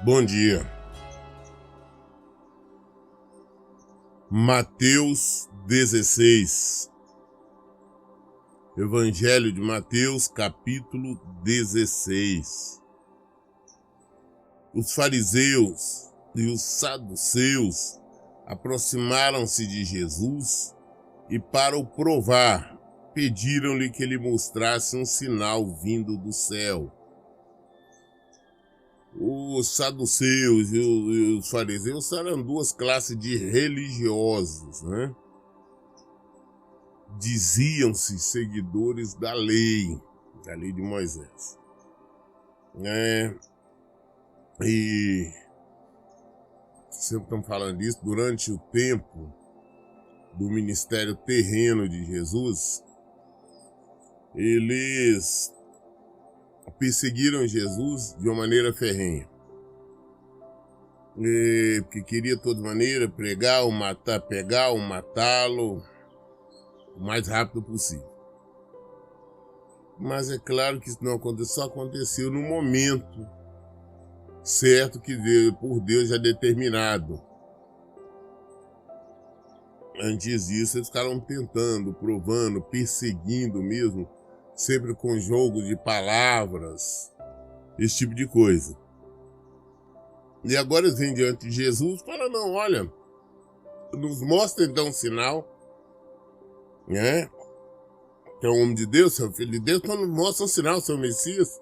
Bom dia. Mateus 16. Evangelho de Mateus, capítulo 16. Os fariseus e os saduceus aproximaram-se de Jesus e, para o provar, pediram-lhe que ele mostrasse um sinal vindo do céu. Os saduceus e os fariseus eram duas classes de religiosos, né? Diziam-se seguidores da lei de Moisés. E sempre estamos falando disso, durante o tempo do ministério terreno de Jesus, eles perseguiram Jesus de uma maneira ferrenha. Porque queria de toda maneira pegá-lo, matá-lo o mais rápido possível. Mas é claro que isso não aconteceu, só aconteceu no momento certo que por Deus já determinado. Antes disso, eles ficaram tentando, provando, perseguindo mesmo, sempre com jogo de palavras, esse tipo de coisa. E agora eles vêm diante de Jesus e falam, não, olha, nos mostra então um sinal, né? Que é um homem de Deus, é o filho de Deus, então nos mostra um sinal, seu Messias.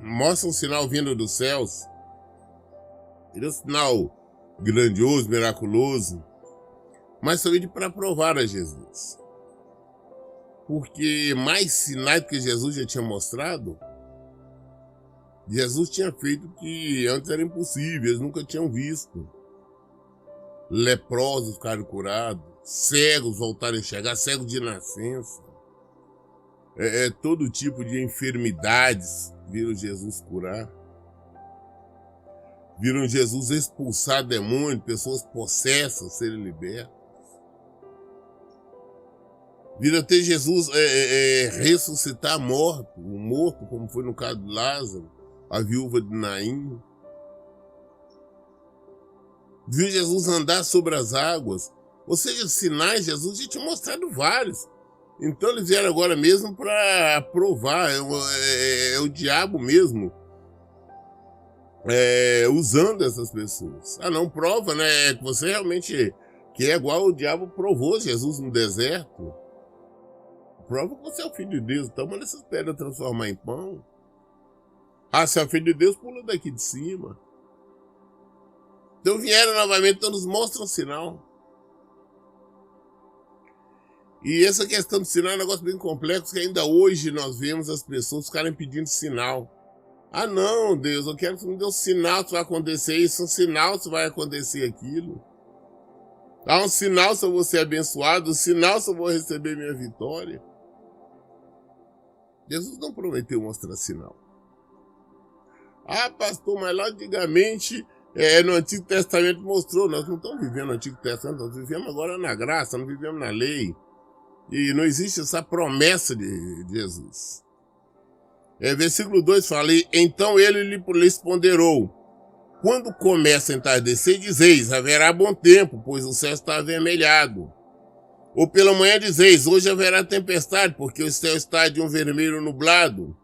Mostra um sinal vindo dos céus. Ele é um sinal grandioso, miraculoso, mas somente para provar a Jesus. Porque mais sinais que Jesus já tinha mostrado, Jesus tinha feito que antes era impossível, eles nunca tinham visto. Leprosos ficaram curados, cegos voltaram a enxergar, cegos de nascença. Todo tipo de enfermidades viram Jesus curar. Viram Jesus expulsar demônios, pessoas possessas serem libertas. Viram até Jesus ressuscitar o morto, como foi no caso de Lázaro, a viúva de Naim. Viu Jesus andar sobre as águas. Ou seja, sinais, Jesus já tinha mostrado vários. Então eles vieram agora mesmo para provar, é o diabo mesmo usando essas pessoas. Ah, não, prova, né? Que você realmente que é igual o diabo provou Jesus no deserto. Prova que você é o filho de Deus, então manda essas pedras transformar em pão. Ah, se é o filho de Deus, pula daqui de cima. Então vieram novamente, então nos mostram um sinal. E essa questão do sinal é um negócio bem complexo, que ainda hoje nós vemos as pessoas ficarem pedindo sinal. Ah não, Deus, eu quero que você me dê um sinal se vai acontecer isso, um sinal se vai acontecer aquilo. Dá um sinal se eu vou ser abençoado, um sinal se eu vou receber minha vitória. Jesus não prometeu mostrar sinal. Ah, pastor, mas lá antigamente, no Antigo Testamento mostrou. Nós não estamos vivendo no Antigo Testamento, nós vivemos agora na graça, não vivemos na lei. E não existe essa promessa de Jesus. Versículo 2 fala, então ele lhe responderou, quando começa a entardecer, dizeis, haverá bom tempo, pois o céu está avermelhado. Ou pela manhã dizeis, hoje haverá tempestade, porque o céu está de um vermelho nublado.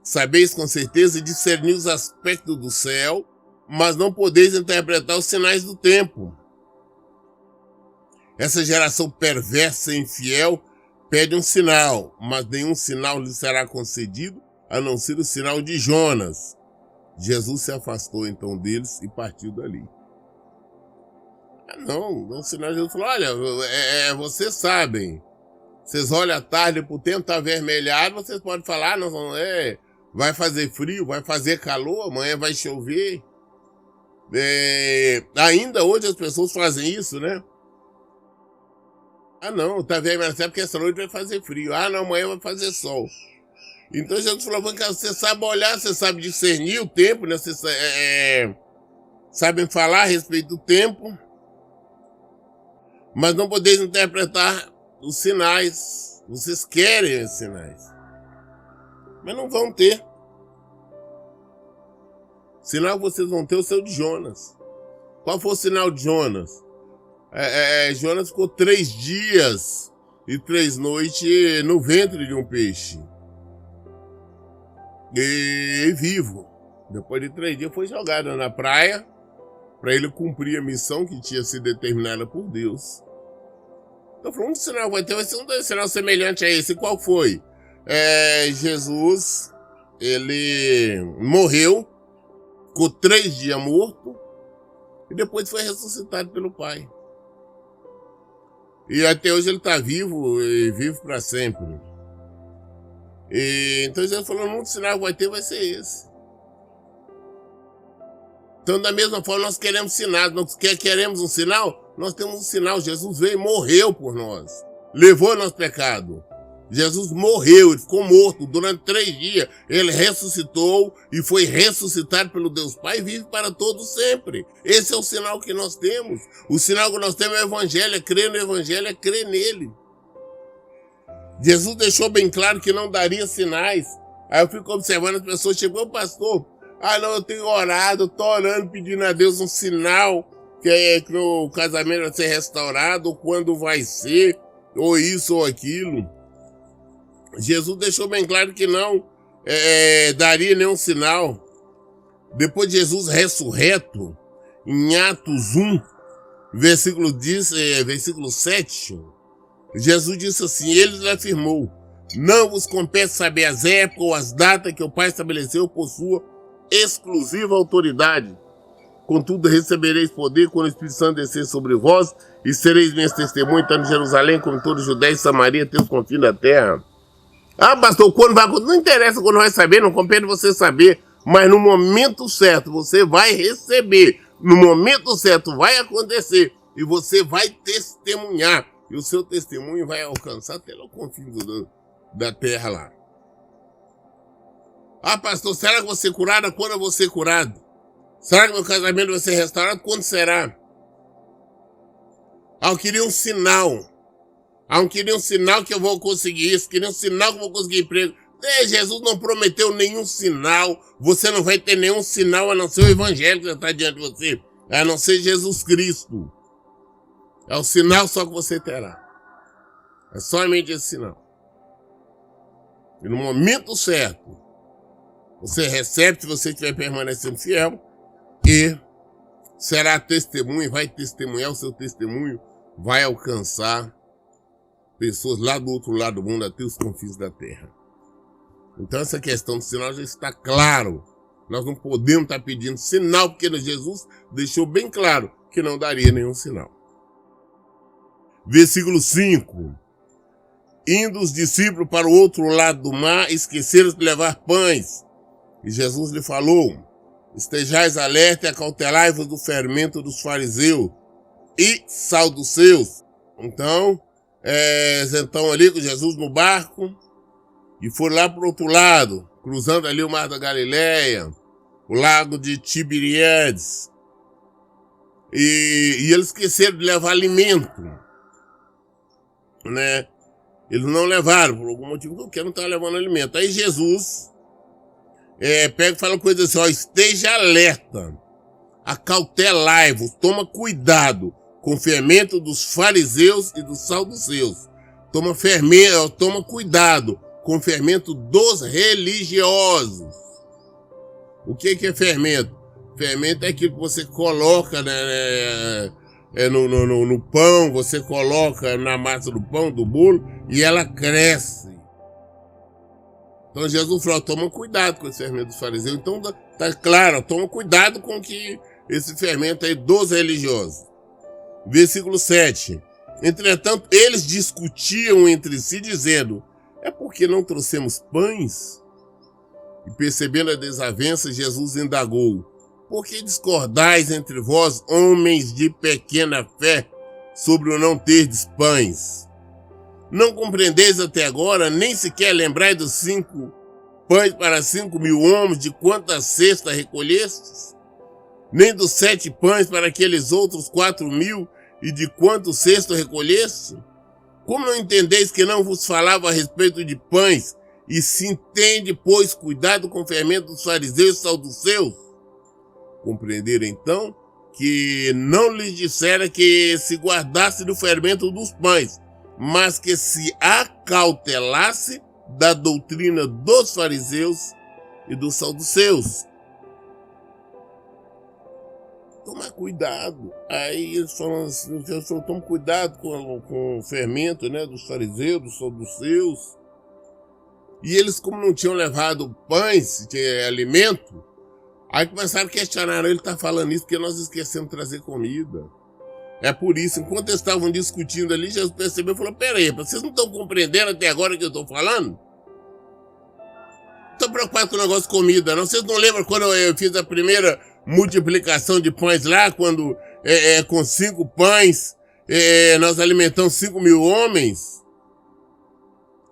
Sabeis com certeza discernir os aspectos do céu, mas não podeis interpretar os sinais do tempo. Essa geração perversa e infiel pede um sinal, mas nenhum sinal lhe será concedido, a não ser o sinal de Jonas. Jesus se afastou então deles e partiu dali. Não sinal de Jesus falou, olha, vocês sabem, vocês olham à tarde pro tempo, tá avermelhado, vocês podem falar, vai fazer frio, vai fazer calor, amanhã vai chover. Ainda hoje as pessoas fazem isso, né? Ah não, tá avermelhado porque essa noite vai fazer frio, não, amanhã vai fazer sol. Então Jesus falou, você sabe olhar, você sabe discernir o tempo, né? Vocês sabem falar a respeito do tempo. mas não podeis interpretar os sinais. Vocês querem os sinais, mas não vão ter. O sinal que vocês vão ter é o seu de Jonas. Qual foi o sinal de Jonas? Jonas ficou 3 dias e 3 noites no ventre de um peixe. E vivo. Depois de 3 dias foi jogado na praia para ele cumprir a missão que tinha sido determinada por Deus. Então, um sinal vai ter, vai ser um sinal semelhante a esse. Qual foi? Jesus, ele morreu, ficou 3 dias morto e depois foi ressuscitado pelo Pai. E até hoje ele está vivo e vivo para sempre. E, então Jesus falou, um sinal vai ter, vai ser esse. Então, da mesma forma, nós queremos sinais. Nós queremos um sinal? Nós temos um sinal. Jesus veio e morreu por nós. Levou nosso pecado. Jesus morreu, ele ficou morto durante 3 dias. Ele ressuscitou e foi ressuscitado pelo Deus Pai e vive para todos sempre. Esse é o sinal que nós temos. O sinal que nós temos é o Evangelho, é crer no Evangelho, é crer nele. Jesus deixou bem claro que não daria sinais. Aí eu fico observando as pessoas, chegou o pastor, não, eu tenho orado, eu tô orando, pedindo a Deus um sinal que o casamento vai ser restaurado, ou quando vai ser, ou isso ou aquilo. Jesus deixou bem claro que não daria nenhum sinal. Depois de Jesus ressurreto, em Atos 1, versículo 7, Jesus disse assim, ele lhe afirmou, não vos compete saber as épocas ou as datas que o Pai estabeleceu por sua exclusiva autoridade. Contudo, recebereis poder quando o Espírito Santo descer sobre vós e sereis minhas testemunhas, tanto em Jerusalém como em toda a Judéia e Samaria, até os confins da terra. Pastor, quando vai acontecer? Não interessa quando vai saber, não compete você saber, mas no momento certo você vai receber, no momento certo vai acontecer e você vai testemunhar e o seu testemunho vai alcançar até o confins da terra lá. Pastor, será que eu vou ser curado? Quando eu vou ser curado? Será que meu casamento vai ser restaurado? Quando será? Eu queria um sinal. Eu queria um sinal que eu vou conseguir isso. Queria um sinal que eu vou conseguir emprego. Jesus não prometeu nenhum sinal. Você não vai ter nenhum sinal a não ser o Evangelho que está diante de você. A não ser Jesus Cristo. É o sinal só que você terá. É somente esse sinal. E no momento certo, você recebe, se você estiver permanecendo fiel, e será testemunho, vai testemunhar, o seu testemunho vai alcançar pessoas lá do outro lado do mundo, até os confins da terra. Então essa questão do sinal já está claro. Nós não podemos estar pedindo sinal, porque Jesus deixou bem claro que não daria nenhum sinal. Versículo 5. Indo os discípulos para o outro lado do mar, esqueceram de levar pães. E Jesus lhe falou, estejais alerta e acautelai-vos do fermento dos fariseus e saduceus. Então, então ali com Jesus no barco e foram lá para o outro lado, cruzando ali o Mar da Galileia, o lago de Tiberíades. E eles esqueceram de levar alimento, né? Eles não levaram, por algum motivo qualquer, não estavam levando alimento. Aí Jesus pega e fala uma coisa assim, esteja alerta, acautelai-vos, toma cuidado com o fermento dos fariseus e dos saduceus. Toma cuidado com o fermento dos religiosos. O que é fermento? Fermento é aquilo que você coloca, né, no pão, você coloca na massa do pão, do bolo, e ela cresce. Então Jesus falou, toma cuidado com esse fermento dos fariseus. Então tá claro, toma cuidado com esse fermento aí dos religiosos. Versículo 7. Entretanto, eles discutiam entre si, dizendo, é porque não trouxemos pães? E percebendo a desavença, Jesus indagou, por que discordais entre vós, homens de pequena fé, sobre o não terdes pães? Não compreendeis até agora, nem sequer lembrai dos 5 pães para 5.000 homens, de quantas cestas recolhestes? Nem dos 7 pães para aqueles outros 4.000, e de quanto cesto recolhesse? Como não entendeis que não vos falava a respeito de pães, e se entende, pois, cuidado com o fermento dos fariseus e saduceus? Compreenderam então que não lhes dissera que se guardasse do fermento dos pães, mas que se acautelasse da doutrina dos fariseus e dos saduceus. Tomar cuidado. Aí eles falam assim, toma cuidado com o fermento, né, dos fariseus, dos saduceus. E eles, como não tinham levado pães, alimento, aí começaram a questionar, ele está falando isso porque nós esquecemos de trazer comida. É por isso, enquanto eles estavam discutindo ali, Jesus percebeu e falou, peraí, vocês não estão compreendendo até agora o que eu estou falando? Não estou preocupado com o negócio de comida, não. Vocês não lembram quando eu fiz a primeira multiplicação de pães lá, quando com 5 pães nós alimentamos 5.000 homens?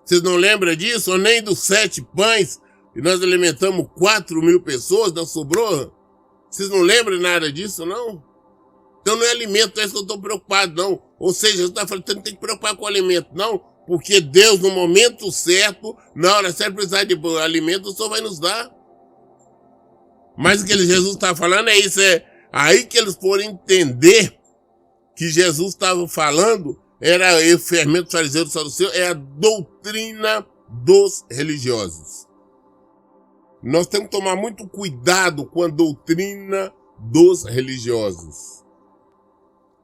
Vocês não lembram disso? Ou nem dos 7 pães e nós alimentamos 4.000 pessoas, não sobrou? Vocês não lembram nada disso, não? Então não é alimento, é isso que eu estou preocupado, não. Ou seja, você está falando que não tem que preocupar com o alimento, não. Porque Deus, no momento certo, na hora certa, precisar de alimento, o Senhor vai nos dar. Mas o que Jesus está falando é isso, aí que eles foram entender que Jesus estava falando, era o fermento do fariseu do saduceu, é a doutrina dos religiosos. Nós temos que tomar muito cuidado com a doutrina dos religiosos.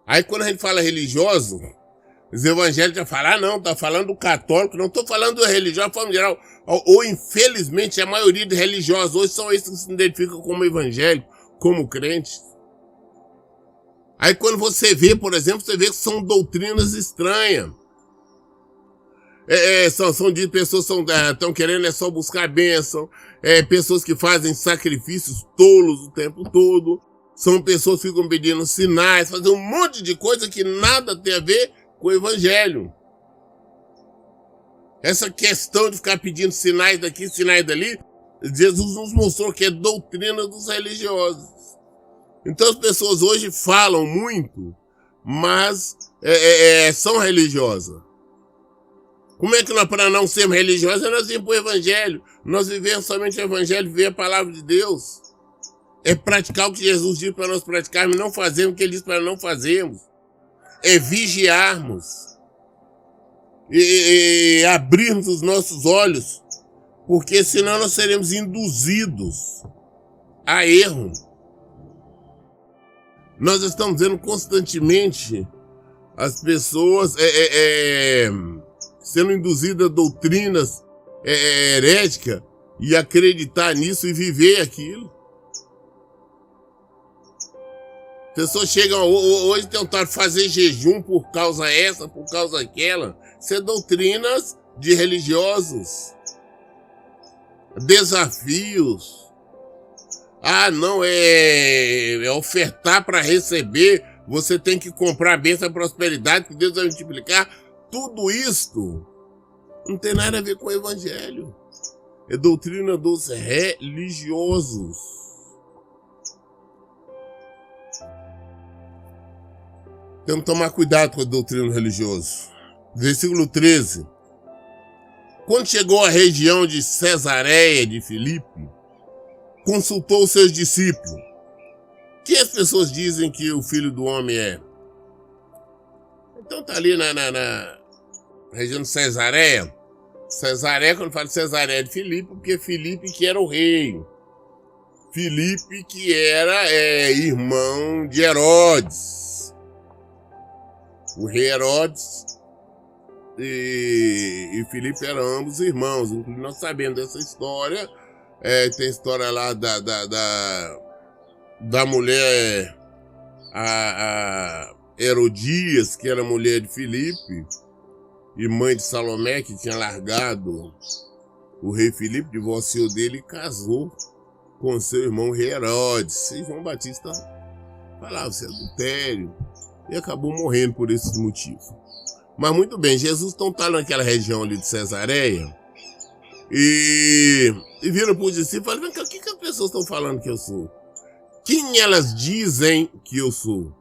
Aí quando a gente fala religioso, os evangélicos já falam, não, tá falando do católico, não estou falando do religioso de forma geral. Ou infelizmente a maioria dos religiosos hoje são esses que se identificam como evangélicos, como crentes. Aí quando você vê, por exemplo, você vê que são doutrinas estranhas. São de pessoas que estão querendo só buscar bênção, pessoas que fazem sacrifícios tolos o tempo todo, são pessoas que ficam pedindo sinais, fazem um monte de coisa que nada tem a ver com o evangelho. Essa questão de ficar pedindo sinais daqui, sinais dali, Jesus nos mostrou que é doutrina dos religiosos. Então as pessoas hoje falam muito, mas são religiosas. Como é que nós, para não sermos religiosos, nós vimos para o evangelho? Nós vivemos somente o evangelho, viver a palavra de Deus. É praticar o que Jesus disse para nós praticarmos, não fazermos o que ele disse para não fazermos. É vigiarmos. E abrirmos os nossos olhos, porque senão nós seremos induzidos a erro. Nós estamos vendo constantemente as pessoas sendo induzidas a doutrinas heréticas e acreditar nisso e viver aquilo. Pessoas chegam hoje tentar fazer jejum por causa essa, por causa aquela. Isso é doutrinas de religiosos. Desafios. Ah, não, é ofertar para receber. Você tem que comprar a bênção e a prosperidade que Deus vai multiplicar. Tudo isto não tem nada a ver com o evangelho. É doutrina dos religiosos. Temos que tomar cuidado com a doutrina religiosa. Versículo 13. Quando chegou à região de Cesareia de Filipe, consultou os seus discípulos. Que as pessoas dizem que o Filho do Homem é? Então tá ali na região de Cesareia. Cesareia, quando fala de Cesareia de Filipe, porque Filipe que era o rei. Filipe que era irmão de Herodes. O rei Herodes e Filipe eram ambos irmãos. Inclusive nós sabemos dessa história. Tem a história lá da mulher, a Herodias, que era mulher de Filipe, e mãe de Salomé, que tinha largado o rei Filipe, divorciou dele e casou com seu irmão rei Herodes. E João Batista falava, isso é adultério. E acabou morrendo por esses motivos. Mas muito bem, Jesus então está naquela região ali de Cesareia e viram para os discípulos e falaram, vem cá, o que as pessoas estão falando que eu sou? Quem elas dizem que eu sou?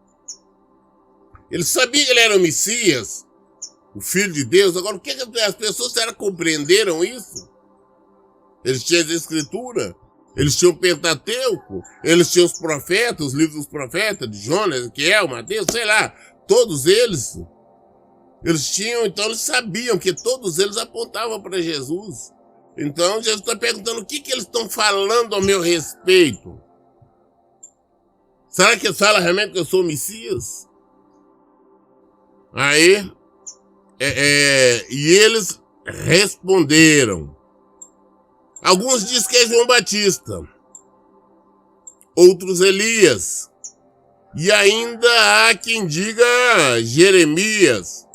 Ele sabia que ele era o Messias, o Filho de Deus. Agora, o que as pessoas será compreenderam isso? Eles tinham a Escritura, eles tinham o Pentateuco, eles tinham os profetas, os livros dos profetas, de Jonas, Ezequiel, Mateus, sei lá, todos eles. Eles tinham, então eles sabiam que todos eles apontavam para Jesus. Então Jesus está perguntando o que eles estão falando ao meu respeito. Será que eles falam realmente que eu sou o Messias? Aí, e eles responderam. Alguns dizem que é João Batista, outros Elias, e ainda há quem diga Jeremias,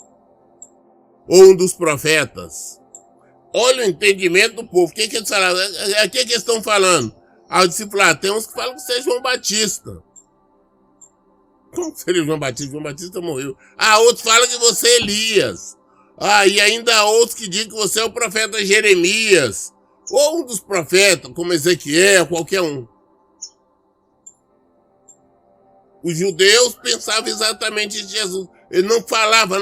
ou um dos profetas. Olha o entendimento do povo. O que eles falaram? O que eles estão falando? Ao discípulo, tem uns que falam que você é João Batista. Como seria João Batista? João Batista morreu. Outros falam que você é Elias. E ainda há outros que dizem que você é o profeta Jeremias. Ou um dos profetas, como Ezequiel, qualquer um. Os judeus pensavam exatamente em Jesus. Eles não falavam,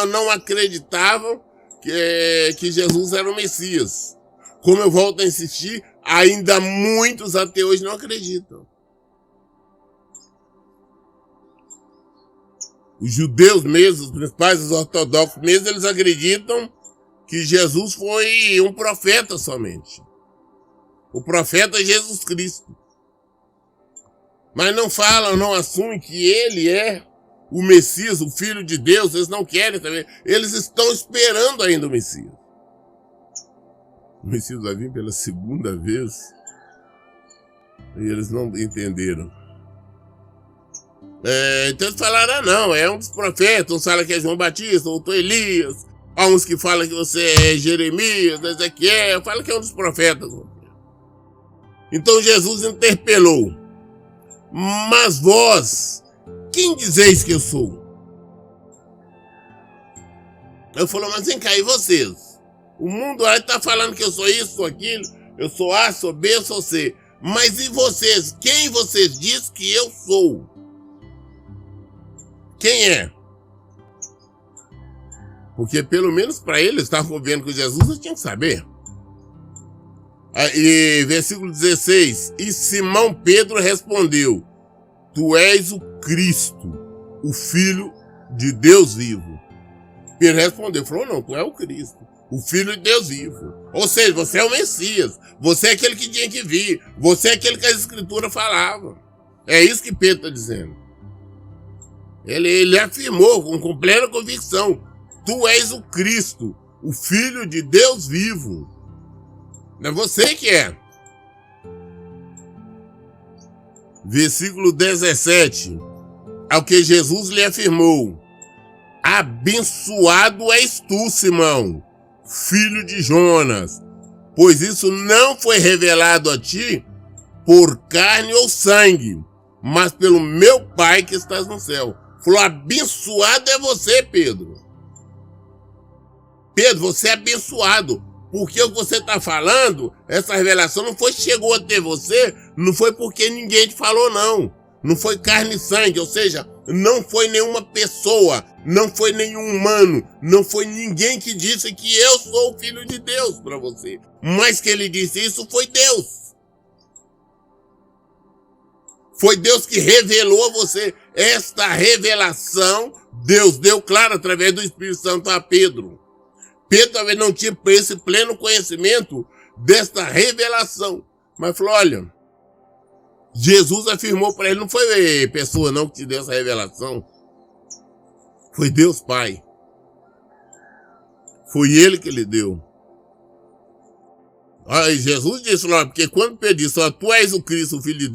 não acreditavam que Jesus era o Messias. Como eu volto a insistir, ainda muitos até hoje não acreditam. Os judeus mesmo, os principais, os ortodoxos mesmo, eles acreditam que Jesus foi um profeta somente. O profeta Jesus Cristo. Mas não falam, não assumem que ele é o Messias, o Filho de Deus. Eles não querem também. Eles estão esperando ainda o Messias. O Messias vai vir pela segunda vez. E eles não entenderam. Então eles falaram, não, é um dos profetas. Uns falam que é João Batista, outro Elias. Há uns que falam que você é Jeremias, Ezequiel. Falam que é um dos profetas. Então Jesus interpelou. Mas vós, quem dizeis que eu sou? Eu falei, mas vem cá, e vocês? O mundo aí está falando que eu sou isso, sou aquilo. Eu sou A, sou B, sou C. Mas e vocês? Quem vocês dizem que eu sou? Quem é? Porque pelo menos para eles estavam convivendo com Jesus, eu tinha que saber. E versículo 16. E Simão Pedro respondeu: Tu és o Cristo, o Filho de Deus vivo. Pedro respondeu, falou, não, tu é o Cristo, o Filho de Deus vivo. Ou seja, você é o Messias, você é aquele que tinha que vir, você é aquele que as Escrituras falavam. É isso que Pedro está dizendo. Ele afirmou com completa convicção: Tu és o Cristo, o Filho de Deus vivo. Não é você que é. Versículo 17. Ao que Jesus lhe afirmou: Abençoado és tu, Simão, filho de Jonas, pois isso não foi revelado a ti por carne ou sangue, mas pelo meu Pai que estás no céu. Falou, abençoado é você, Pedro. Pedro, você é abençoado. Porque o que você está falando, essa revelação chegou até você, não foi porque ninguém te falou, não. Não foi carne e sangue, ou seja, não foi nenhuma pessoa, não foi nenhum humano, não foi ninguém que disse que eu sou o Filho de Deus para você. Mas que ele disse isso foi Deus. Foi Deus que revelou a você. Esta revelação, Deus deu claro através do Espírito Santo a Pedro. Pedro talvez não tinha esse pleno conhecimento desta revelação. Mas falou, olha, Jesus afirmou para ele, não foi pessoa não que te deu essa revelação. Foi Deus Pai. Foi ele que lhe deu. Aí Jesus disse, porque quando Pedro disse, tu és o Cristo, o Filho de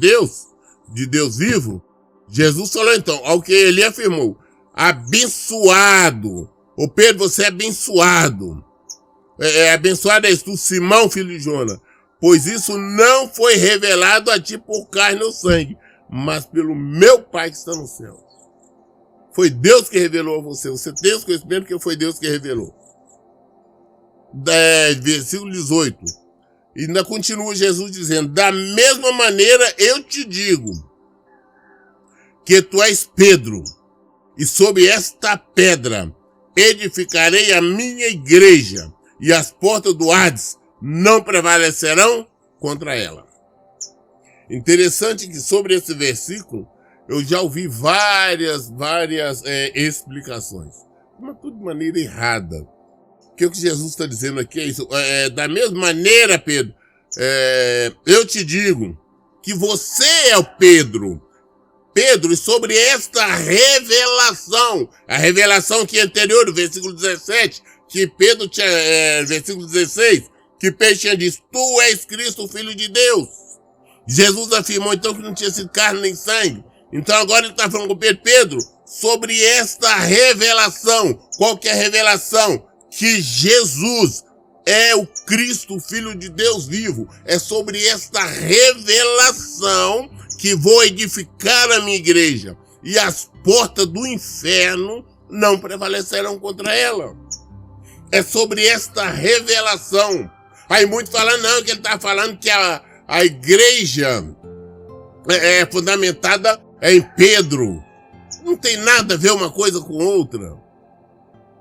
Deus vivo, Jesus falou então, ao que ele afirmou, abençoado. Ô Pedro, você é abençoado. Abençoado és tu, Simão, filho de Jonas. Pois isso não foi revelado a ti por carne ou sangue, mas pelo meu Pai que está no céu. Foi Deus que revelou a você. Você tem esse conhecimento que foi Deus que revelou. Versículo 18. E ainda continua Jesus dizendo, da mesma maneira eu te digo que tu és Pedro. E sobre esta pedra edificarei a minha igreja, e as portas do Hades não prevalecerão contra ela. Interessante que sobre esse versículo eu já ouvi várias explicações, mas tudo de maneira errada. O que Jesus está dizendo aqui é isso. Da mesma maneira, Pedro, eu te digo que você é o Pedro. Pedro, e sobre esta revelação, a revelação que é anterior, do versículo 17, que Pedro tinha, versículo 16, que Pedro tinha dito, tu és Cristo, o Filho de Deus. Jesus afirmou então que não tinha sido carne nem sangue. Então agora ele está falando com Pedro, sobre esta revelação. Qual que é a revelação? Que Jesus é o Cristo, o Filho de Deus vivo. É sobre esta revelação que vou edificar a minha igreja, e as portas do inferno não prevalecerão contra ela. É sobre esta revelação. Aí muitos falam, não, que ele está falando que a igreja é fundamentada em Pedro. Não tem nada a ver uma coisa com outra.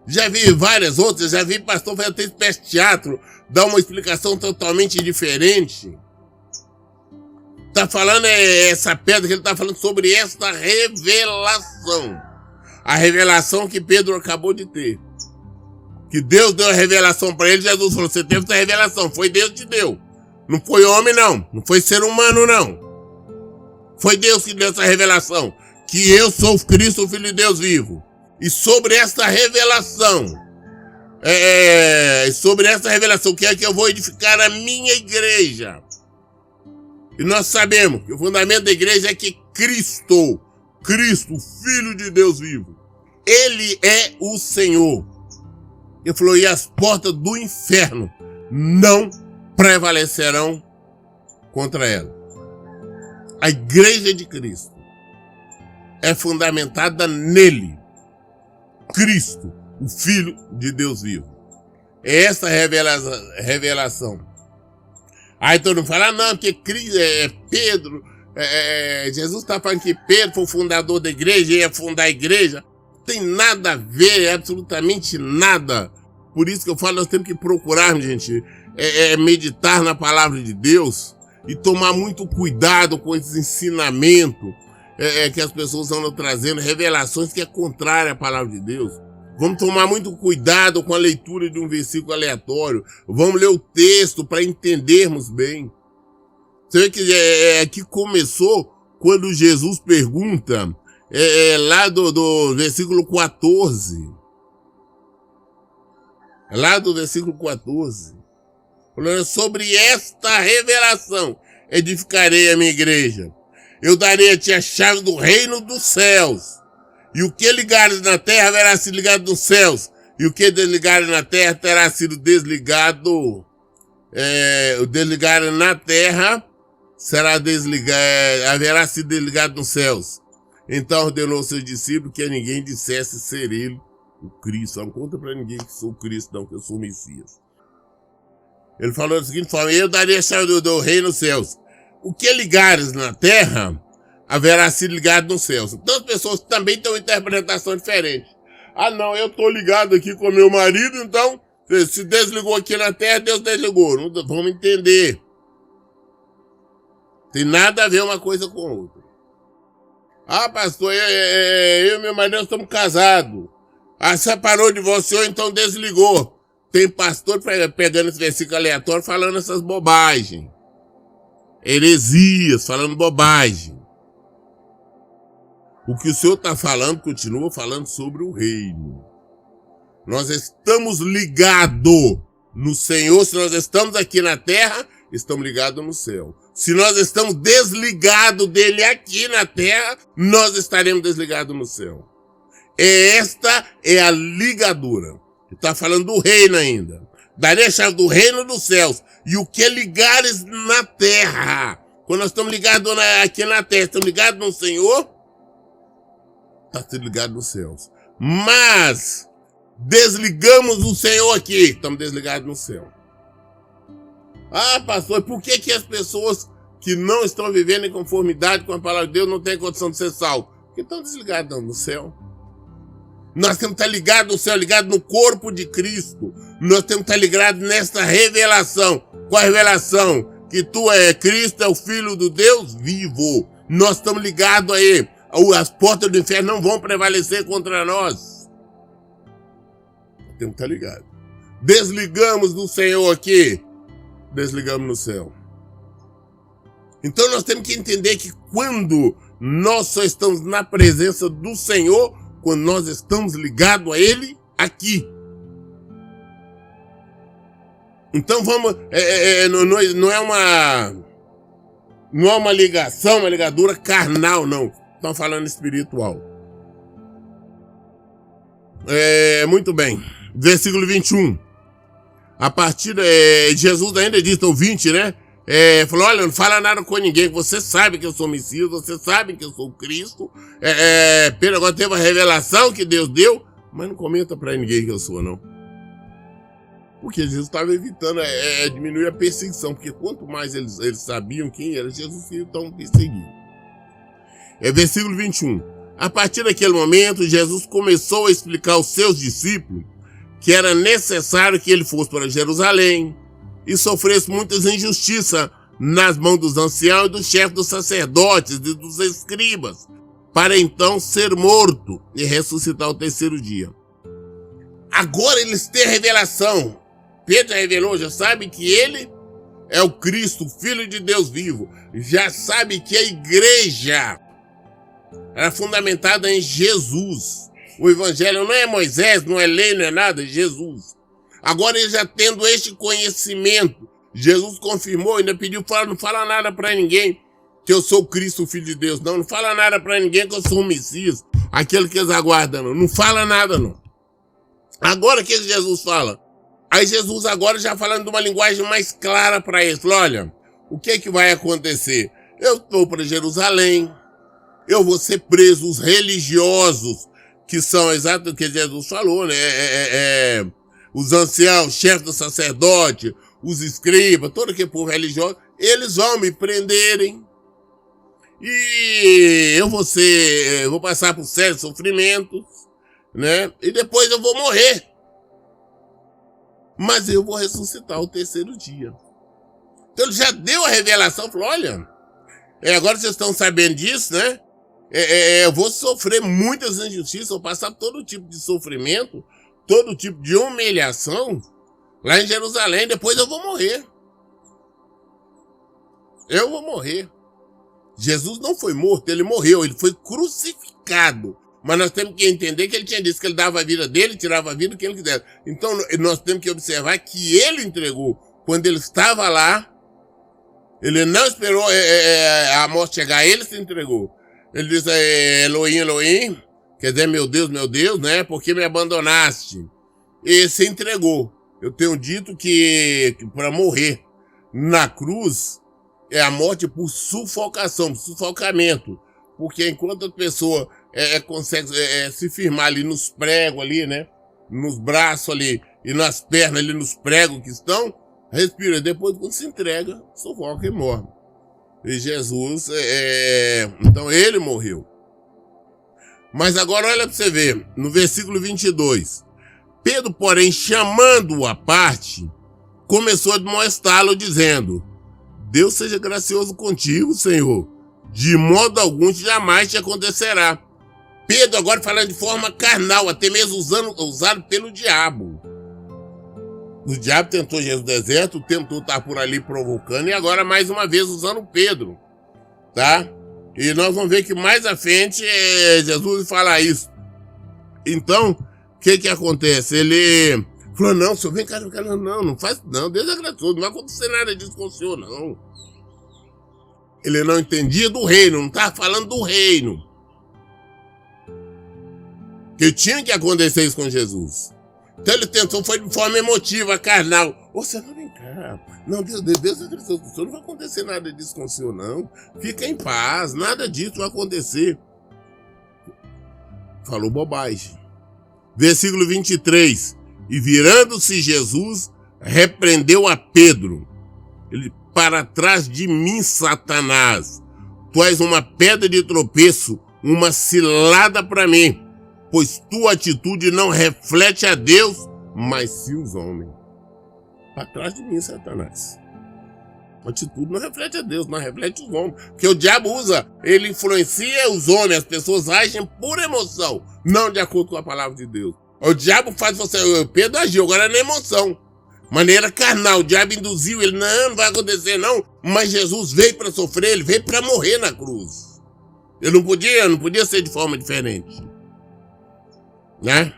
Já vi várias outras, já vi pastor fazer até espécie de teatro, dar uma explicação totalmente diferente. Está falando essa pedra que ele está falando sobre esta revelação. A revelação que Pedro acabou de ter. Que Deus deu a revelação para ele, Jesus falou, você teve essa revelação, foi Deus que te deu. Não foi homem não, não foi ser humano não. Foi Deus que deu essa revelação. Que eu sou o Cristo, o Filho de Deus vivo. E sobre essa revelação, que é que eu vou edificar a minha igreja. E nós sabemos que o fundamento da igreja é que Cristo, o Filho de Deus vivo, ele é o Senhor. Ele falou, e as portas do inferno não prevalecerão contra ela. A igreja de Cristo é fundamentada nele. Cristo, o Filho de Deus vivo. É essa revelação. Aí todo mundo fala, não, porque Pedro, Jesus está falando que Pedro foi o fundador da igreja, ia fundar a igreja. Não tem nada a ver, absolutamente nada. Por isso que eu falo, nós temos que procurar, gente, meditar na palavra de Deus e tomar muito cuidado com esses ensinamentos que as pessoas andam trazendo, revelações que é contrária à palavra de Deus. Vamos tomar muito cuidado com a leitura de um versículo aleatório. Vamos ler o texto para entendermos bem. Você vê que aqui começou quando Jesus pergunta, lá do versículo 14. Lá do versículo 14. Falando sobre esta revelação, edificarei a minha igreja. Eu darei a ti a chave do reino dos céus. E o que ligares na terra haverá sido ligado nos céus. E o que desligares na terra terá sido desligado. O desligar na terra será haverá sido desligado nos céus. Então ordenou aos seus discípulos que a ninguém dissesse ser ele o Cristo. Não conta para ninguém que sou o Cristo, não, que eu sou o Messias. Ele falou da seguinte forma, eu darei a chave do reino dos céus. O que ligares na terra haverá sido ligado nos céus. Então as pessoas também têm uma interpretação diferente. Ah não, eu estou ligado aqui com meu marido, então se desligou aqui na terra, Deus desligou. Não, vamos entender. Tem nada a ver uma coisa com a outra. Ah pastor, eu e meu marido nós estamos casados. Ah, separou, divorciou, então desligou. Tem pastor pegando esse versículo aleatório falando essas bobagens. Heresias, falando bobagem. O que o Senhor está falando, continua falando sobre o reino. Nós estamos ligados no Senhor. Se nós estamos aqui na terra, estamos ligados no céu. Se nós estamos desligados dele aqui na terra, nós estaremos desligados no céu. Esta é a ligadura. Está falando do reino ainda. Darei a chave do reino dos céus. E o que ligares na terra. Quando nós estamos ligados aqui na terra, estamos ligados no Senhor, está tudo ligado nos céus. Mas desligamos o Senhor aqui, estamos desligados no céu. Ah, pastor, por que as pessoas que não estão vivendo em conformidade com a palavra de Deus não têm condição de ser salvos? Porque estão desligados no céu. Nós temos que estar ligados no céu, ligados no corpo de Cristo. Nós temos que estar ligados nesta revelação. Qual a revelação? Que tu é Cristo, é o Filho do Deus vivo. Nós estamos ligados aí. As portas do inferno não vão prevalecer contra nós. Temos que estar ligados. Desligamos do Senhor aqui, desligamos no céu. Então nós temos que entender que quando nós só estamos na presença do Senhor, quando nós estamos ligados a Ele aqui. Então vamos, não é uma ligação, uma ligadura carnal, não. Estamos falando espiritual. Muito bem. Versículo 21. A partir Jesus ainda diz, o 20, né? Falou, olha, não fala nada com ninguém, você sabe que eu sou Messias, você sabe que eu sou Cristo. Pedro agora teve a revelação que Deus deu, mas não comenta para ninguém que eu sou, não. Porque Jesus estava evitando diminuir a perseguição, porque quanto mais eles sabiam quem era Jesus, eles estavam perseguindo. Versículo 21. A partir daquele momento, Jesus começou a explicar aos seus discípulos que era necessário que ele fosse para Jerusalém e sofresse muitas injustiças nas mãos dos anciãos e dos chefes dos sacerdotes e dos escribas, para então ser morto e ressuscitar ao terceiro dia. Agora eles têm a revelação. Pedro revelou, já sabe que ele é o Cristo, Filho de Deus vivo. Já sabe que a igreja era fundamentada em Jesus. O evangelho não é Moisés, não é lei, não é nada, é Jesus. Agora ele já tendo este conhecimento, Jesus confirmou, ainda pediu, não fala nada para ninguém que eu sou o Cristo, o Filho de Deus. Não fala nada para ninguém que eu sou o Messias, aquele que eles aguardam. Não fala nada, não. Agora o que Jesus fala? Aí Jesus agora já falando de uma linguagem mais clara para eles. Falou, olha, o que é que vai acontecer? Eu estou para Jerusalém, eu vou ser preso, os religiosos, que são exatamente o que Jesus falou, né? Os anciãos, chefes do sacerdote, os escribas, todo aquele povo religioso, eles vão me prenderem. E eu vou passar por sérios sofrimentos, né? E depois eu vou morrer. Mas eu vou ressuscitar ao terceiro dia. Então ele já deu a revelação, falou, olha, agora vocês estão sabendo disso, né? Eu vou sofrer muitas injustiças, vou passar todo tipo de sofrimento, todo tipo de humilhação lá em Jerusalém, depois eu vou morrer. Eu vou morrer. Jesus não foi morto, ele morreu, ele foi crucificado. Mas nós temos que entender que ele tinha dito que ele dava a vida dele, tirava a vida do que ele quisesse. Então nós temos que observar que ele entregou. Quando ele estava lá, ele não esperou a morte chegar, ele se entregou. Ele disse, Elohim, Elohim, quer dizer, meu Deus, né? Por que me abandonaste? E se entregou. Eu tenho dito que para morrer na cruz é a morte por sufocação, por sufocamento. Porque enquanto a pessoa consegue se firmar ali nos pregos ali, né? Nos braços ali e nas pernas ali, nos pregos que estão, respira. Depois, quando se entrega, sufoca e morre. E Jesus, então ele morreu. Mas agora olha para você ver, no versículo 22. Pedro, porém, chamando-o à parte, começou a admoestá-lo, dizendo, Deus seja gracioso contigo, Senhor. De modo algum jamais te acontecerá. Pedro agora falando de forma carnal, até mesmo usado pelo diabo. O diabo tentou Jesus no deserto, tentou estar por ali provocando, e agora mais uma vez usando Pedro, tá? E nós vamos ver que mais à frente Jesus fala isso. Então, o que acontece? Ele falou, não, senhor, vem cá, não faz, não, Deus é gracioso, não vai acontecer nada disso com o senhor, não. Ele não entendia do reino, não estava falando do reino. Que tinha que acontecer isso com Jesus. Então ele tentou, foi de forma emotiva, carnal. Você não vem cá. Não, Deus é gracioso, o senhor não vai acontecer nada disso com o senhor, não. Fica em paz, nada disso vai acontecer. Falou bobagem. Versículo 23. E virando-se Jesus, repreendeu a Pedro. Ele, para trás de mim, Satanás. Tu és uma pedra de tropeço, uma cilada para mim. pois tua atitude não reflete a Deus, mas sim os homens. Para trás de mim, Satanás. A atitude não reflete a Deus, não reflete os homens. Porque o diabo ele influencia os homens, as pessoas agem por emoção, não de acordo com a palavra de Deus. O diabo faz você, Pedro agiu, agora é na emoção. Maneira carnal, o diabo induziu ele, não vai acontecer não, mas Jesus veio para sofrer, ele veio para morrer na cruz. Ele não podia ser de forma diferente. Né?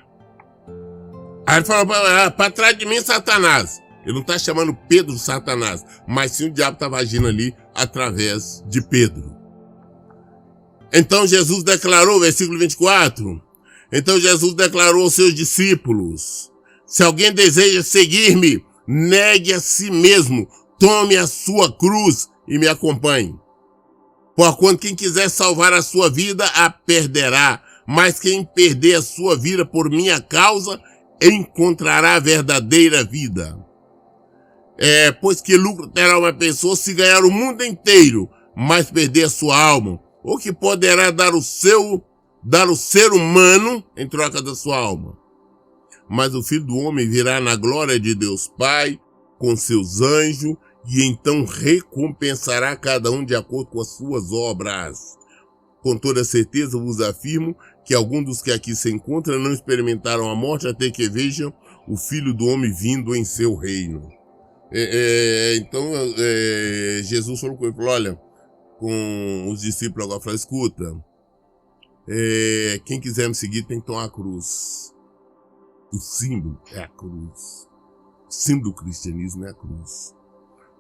Aí ele falou, para trás de mim, Satanás. Ele não está chamando Pedro de Satanás, mas sim o diabo estava agindo ali através de Pedro. Então Jesus declarou, versículo 24, então Jesus declarou aos seus discípulos, se alguém deseja seguir-me, negue a si mesmo, tome a sua cruz e me acompanhe. Porquanto quem quiser salvar a sua vida, a perderá, mas quem perder a sua vida por minha causa, encontrará a verdadeira vida. Pois que lucro terá uma pessoa se ganhar o mundo inteiro, mas perder a sua alma? Ou que poderá dar o ser humano em troca da sua alma? Mas o Filho do Homem virá na glória de Deus Pai, com seus anjos, e então recompensará cada um de acordo com as suas obras. Com toda certeza vos afirmo que alguns dos que aqui se encontram não experimentaram a morte até que vejam o Filho do Homem vindo em seu reino. Então Jesus falou com ele, olha, com os discípulos agora, falou, escuta, quem quiser me seguir tem que tomar a cruz. O símbolo é a cruz. O símbolo do cristianismo é a cruz.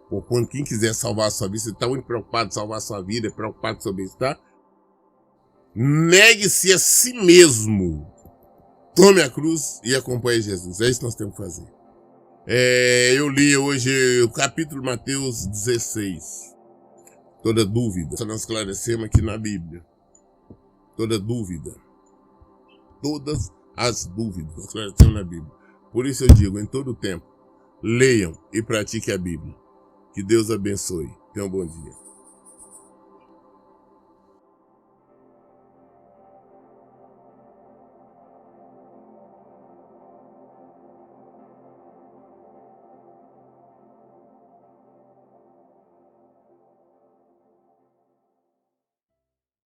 Porquanto quem quiser salvar a sua vida, você está muito preocupado em salvar a sua vida, preocupado com o seu bem-estar, negue-se a si mesmo. Tome a cruz e acompanhe Jesus. É isso que nós temos que fazer. Eu li hoje o capítulo de Mateus 16. Toda dúvida, só nós esclarecemos aqui na Bíblia. Toda dúvida. Todas as dúvidas nós esclarecemos na Bíblia. Por isso eu digo, em todo tempo, leiam e pratiquem a Bíblia. Que Deus abençoe. Tenham um bom dia.